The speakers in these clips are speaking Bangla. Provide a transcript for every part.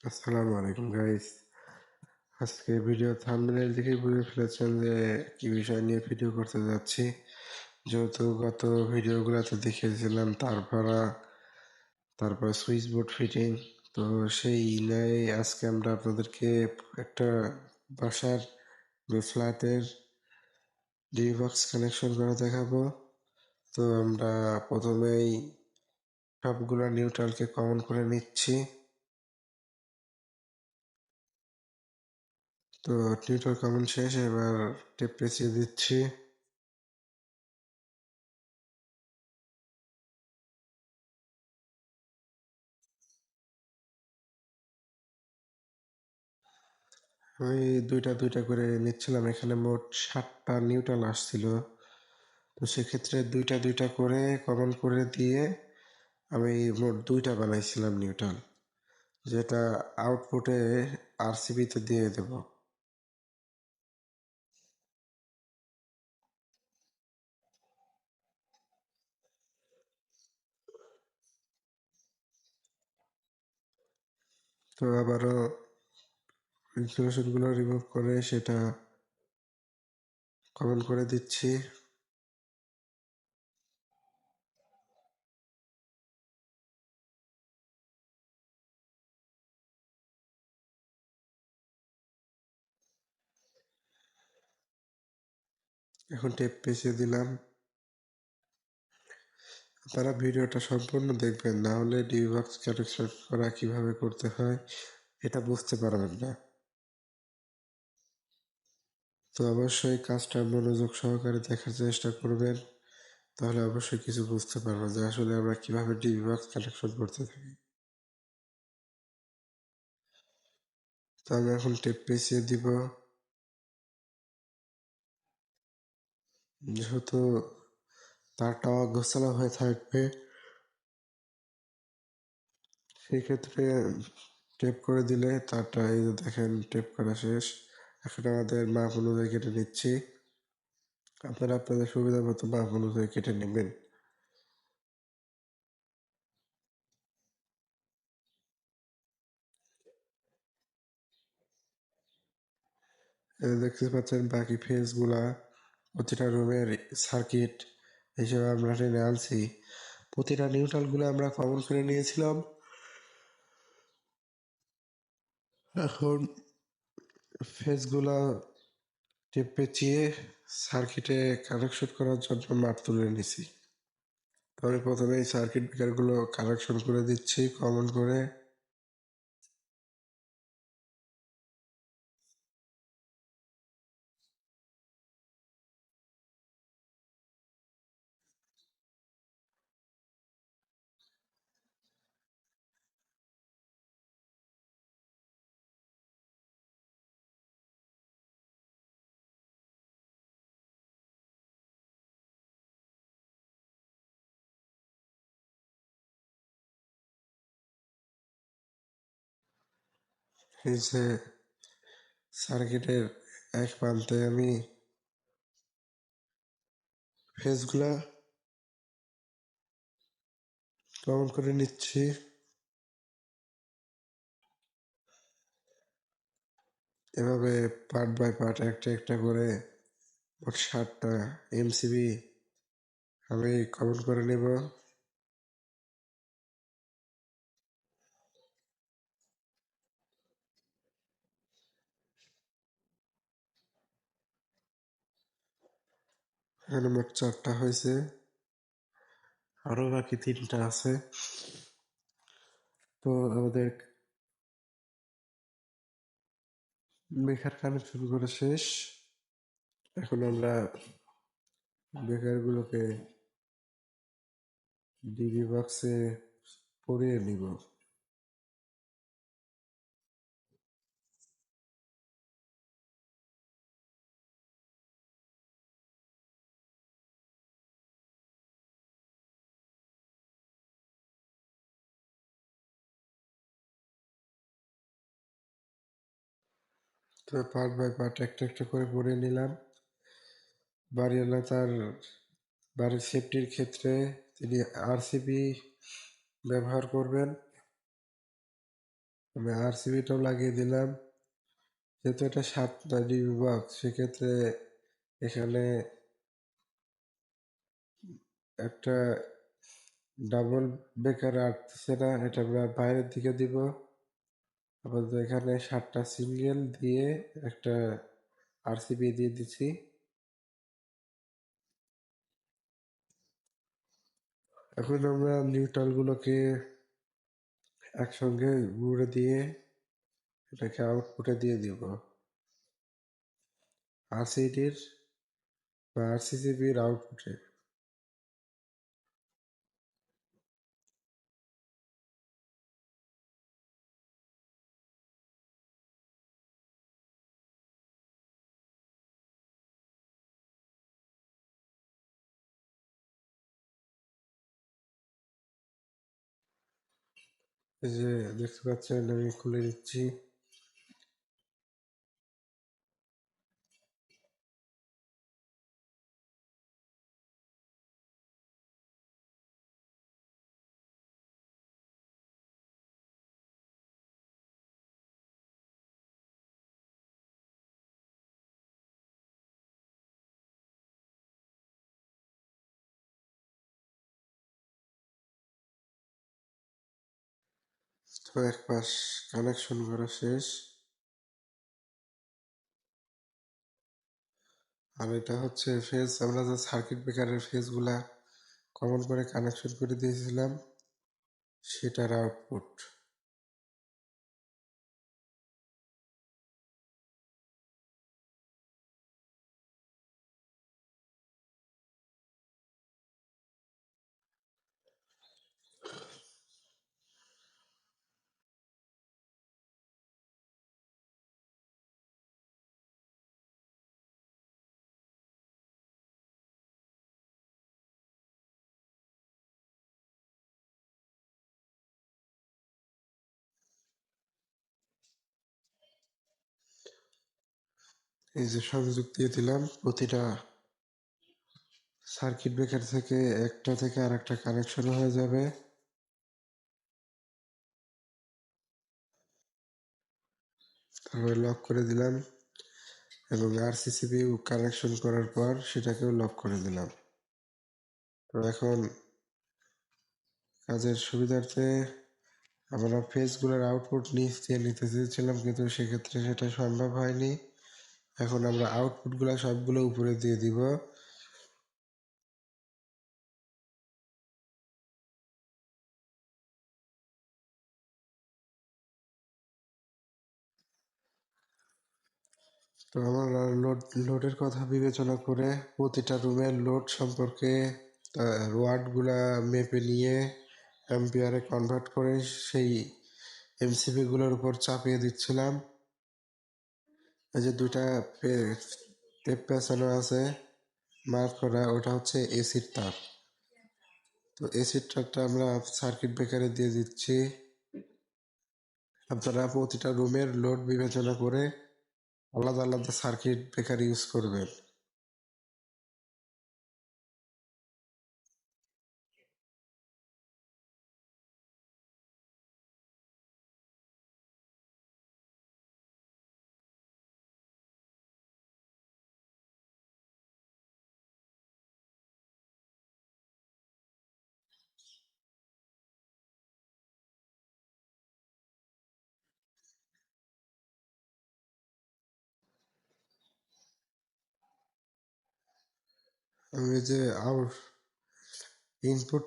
আসসালামু আলাইকুম গাইস। আজকে ভিডিও থাম্বনেল দেখে বুঝে ফেলেছেন যে কি বিষয় নিয়ে ভিডিও করতে যাচ্ছি। যেহেতু গত ভিডিওগুলোতে দেখিয়েছিলাম তারপর সুইচ বোর্ড ফিটিং, তো সেই নিয়ে আজকে আমরা আপনাদেরকে একটা বাসার ফ্ল্যাটের ডিভি বক্স কানেকশন করে দেখাবো। তো আমরা প্রথমেই সবগুলো নিউট্রালকে কমন করে নিচ্ছি। তো নিউট্রাল কমন শেষ, এবার টেপ পেঁচিয়ে দিচ্ছি। আমি দুইটা দুইটা করে নিচ্ছিলাম, এখানে মোট 7টা নিউট্রাল আসছিল। তো সেক্ষেত্রে দুইটা দুইটা করে কমন করে দিয়ে আমি মোট দুইটা বানাইছিলাম নিউট্রাল, যেটা আউটপুটে আরসিবিতে দিয়ে দেব। তো আবারও ইনসুলেশনগুলো রিমুভ করে সেটা কমন করে দিচ্ছি। এখন টেপ পেঁচিয়ে দিলাম। আপনারা ভিডিওটা সম্পূর্ণ দেখবেন, না হলে ডিভি বক্স কানেকশন করা কিভাবে করতে হয় এটা বুঝতে পারবেন না। তো অবশ্যই কাজটা মনোযোগ সহকারে দেখার চেষ্টা করবেন, তাহলে অবশ্যই কিছু বুঝতে পারবো যে আসলে আমরা কিভাবে ডিভি বক্স কানেকশন করতে থাকি। তো আমি এখন টেপ পেঁচিয়ে দিব। যেহেতু তারটা অগোছালো হয়ে থাকবে, সেই ক্ষেত্রে টেপ করে দিলে তারটা, এই যে দেখেন টেপ করা শেষ। এখন আমাদের মাপ অনুযায়ী কেটে নিচ্ছি। আপনারা আপনাদের সুবিধা মতো মাপ অনুযায়ী কেটে নেবেন। দেখতে পাচ্ছেন বাকি ফেজগুলা প্রতিটা রুমের সার্কিট হিসেবে আমরা টেনে আনছি। প্রতিটা নিউট্রালগুলো আমরা কমন করে নিয়েছিলাম। এখন ফেজগুলা টেপ পেঁচিয়ে সার্কিটে কানেকশন করার জন্য মাপ তুলে নিছি। তো আমি প্রথমে এই সার্কিট ব্রেকারগুলো কানেকশন করে দিচ্ছি কমন করে। এই যে সার্কিটের এক প্রান্তে আমি ফেজগুলা কমন করে নিচ্ছি। এভাবে পার্ট বাই পার্ট একটা একটা করে মোট 7টা এমসিবি আমি কমন করে নেব। এখানে মোট 4টা হয়েছে, আরো বাকি 3টা আছে। তো আমাদের বেকার কানেকশন করে শেষ। এখন আমরা বেকারগুলোকে ডিবি বক্সে পরিয়ে নিব। তো পার্ট বাই পার্ট একটা একটা করে পরিয়ে নিলাম। বাড়িওয়ালা তার বাড়ির সেফটির ক্ষেত্রে তিনি আরসিবি ব্যবহার করবেন। আমি আরসিবিটাও লাগিয়ে দিলাম। যেহেতু এটা 7টা ডিবি বক্স, সেক্ষেত্রে এখানে একটা ডাবল বেকার আসতেছে না, এটা আমরা বাইরের দিকে দিব। আপাতত এখানে 7টা সিঙ্গেল দিয়ে একটা আরসিবি দিয়ে দিচ্ছি। এখন আমরা নিউট্রাল গুলোকে একসঙ্গে গুঁড়ে দিয়ে এটাকে আউটপুটে দিয়ে দিব। আরসিডির বা আরসিসিবির আউটপুটে। এই যে দেখতে পাচ্ছেন, আমি খুলে দিচ্ছি। তো এক পাশ কানেকশন করা শেষ। আর এটা হচ্ছে ফেজ, আমরা যে সার্কিট ব্রেকারের ফেজগুলা কমন করে কানেকশন করে দিয়েছিলাম সেটার আউটপুট। এই যে সংযোগ দিয়ে দিলাম, প্রতিটা সার্কিট ব্রেকার থেকে একটা থেকে আর একটা কানেকশন হয়ে যাবে। তারপরে লক করে দিলাম এবং আরসিসিবি কানেকশন করার পর সেটাকেও লক করে দিলাম। তো এখন কাজের সুবিধার্থে আমরা ফেজগুলোর আউটপুট নিচ দিয়ে নিতে চেয়েছিলাম, কিন্তু সেক্ষেত্রে সেটা সম্ভব হয়নি। এখন আমরা আউটপুটগুলো সবগুলো উপরে দিয়ে দিব। তো আমরা লোডের কথা বিবেচনা করে প্রতিটা রুমের লোড সম্পর্কে ওয়াটগুলা মেপে নিয়ে অ্যাম্পিয়ারে কনভার্ট করে সেই এমসিবি গুলোর উপর চাপিয়ে দিচ্ছিলাম। এই যে দুইটা টেপ পেঁচানো আছে মার্ক করা, ওটা হচ্ছে এসির তার। তো এসির তারটা আমরা সার্কিট ব্রেকারে দিয়ে দিচ্ছি। আপনারা প্রতিটা রুমের লোড বিবেচনা করে আলাদা আলাদা সার্কিট ব্রেকার ইউজ করবেন। আমি যে ইনপুট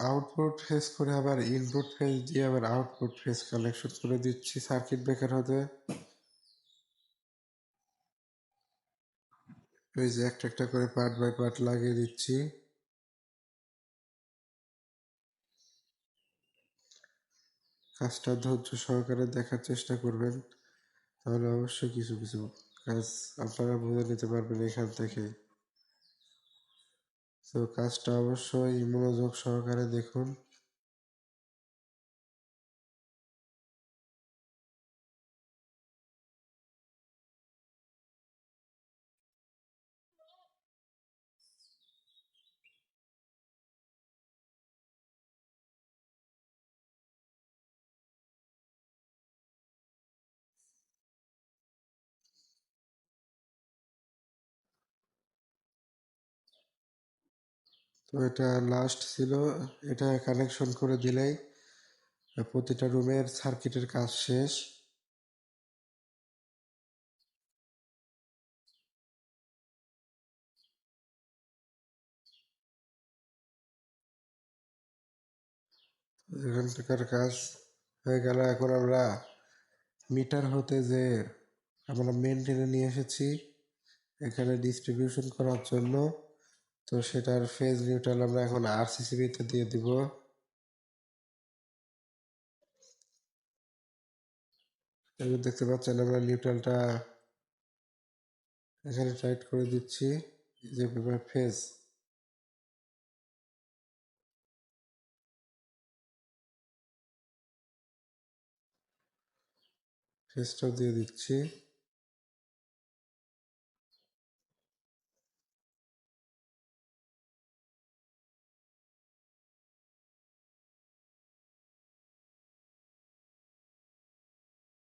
আউটপুট ফেজ করে আবার ইনপুট ফেজ দিয়ে আবার আউটপুট ফেজ কানেকশন করে দিচ্ছি সার্কিট ব্রেকার হতে। এই যে একটা একটা করে পার্ট বাই পার্ট লাগিয়ে দিচ্ছি। কাজটা ধৈর্য সহকারে দেখার চেষ্টা করবেন, তাহলে অবশ্যই কিছু কিছু কাজ আপনারা বুঝে নিতে পারবেন এখান থেকে। তো কাজটা অবশ্যই মনোযোগ সহকারে দেখুন। তো এটা লাস্ট ছিল, এটা কানেকশন করে দিলেই প্রতিটা রুমের সার্কিটের কাজ শেষ। এখানকার কাজ হয়ে গেল। এখন আমরা মিটার হতে যে আমরা মেনটেনে নিয়ে এসেছি এখানে ডিস্ট্রিবিউশন করার জন্য, তো সেটার ফেজ নিউট্রাল আমরা এখন আরসিসিবিতে দিয়ে দিব। এবার দেখতে পাচ্ছেন আমরা নিউট্রালটা এখানে টাইট করে দিচ্ছি, এই যে ফেজ ফেজটাও দিয়ে দিচ্ছি।